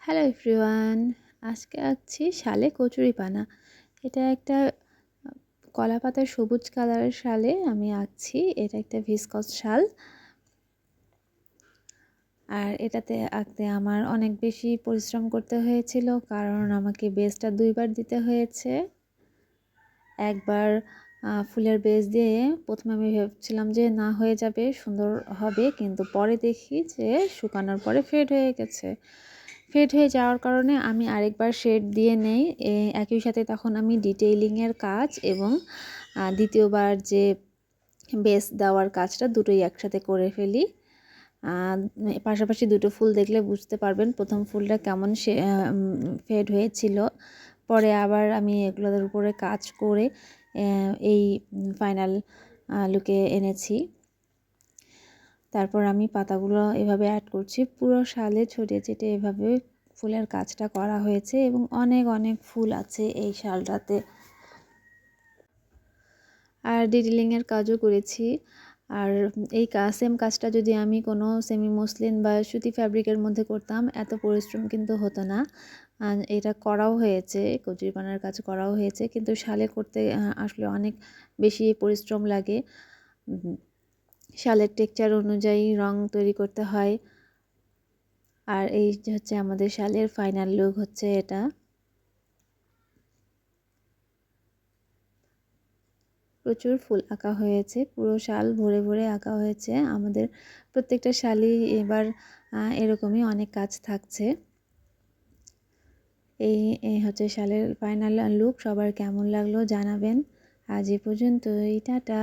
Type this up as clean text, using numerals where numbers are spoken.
Hello everyone, আজকে আঁকছি শালে কচুরিপানা। এটা একটা কলা পাতার সবুজ কালারের শালে আমি আঁকছি। এটা একটা ভিসকস শাল। আর এটাতে আঁকতে আমার অনেক বেশি পরিশ্রম করতে হয়েছিল, কারণ আমাকে বেসটা 2বার দিতে হয়েছে। একবার ফুলের বেস দিয়ে প্রথমে আমি ভেবেছিলাম যে না হয়ে যাবে, সুন্দর হবে, কিন্তু পরে দেখি যে শুকানোর পরে ফেড হয়ে গেছে। ফেড হয়ে যাওয়ার কারণে আমি আরেকবার শেড দিয়ে নেই। একই সাথে তখন আমি ডিটেইলিংয়ের কাজ এবং দ্বিতীয়বার যে বেস দেওয়ার কাজটা দুটোই একসাথে করে ফেলি। পাশাপাশি দুটো ফুল দেখলে বুঝতে পারবেন প্রথম ফুলটা কেমন ফেড হয়েছিল। পরে আবার আমি এগুলোর উপরে কাজ করে এই ফাইনাল লুকে এনেছি। তারপর আমি পাতাগুলো এভাবে অ্যাড করছি। পুরো শালে ছড়িয়ে ছিটিয়ে এভাবে ফুলের কাজটা করা হয়েছে এবং অনেক অনেক ফুল আছে এই শালটাতে। আর ডিটেলিংয়ের কাজও করেছি। আর এই সেম কাজটা যদি আমি কোনো সেমি মসলিন বা সুতি ফ্যাব্রিকের মধ্যে করতাম, এত পরিশ্রম কিন্তু হতো না। এটা করাও হয়েছে, কচুরিপানার কাজ করাও হয়েছে, কিন্তু শালে করতে আসলে অনেক বেশি পরিশ্রম লাগে। শালের টেক্সচার অনুযায়ী রং তৈরি করতে হয়। আর এই হচ্ছে আমাদের শালের ফাইনাল লুক হচ্ছে এটা। প্রচুর ফুল আঁকা হয়েছে, পুরো শাল ভরে ভরে আঁকা হয়েছে। আমাদের প্রত্যেকটা শালই এবার এরকমই অনেক কাজ থাকছে। এই হচ্ছে শালের ফাইনাল লুক। সবার কেমন লাগলো জানাবেন। আজ এ পর্যন্তই, টাটা।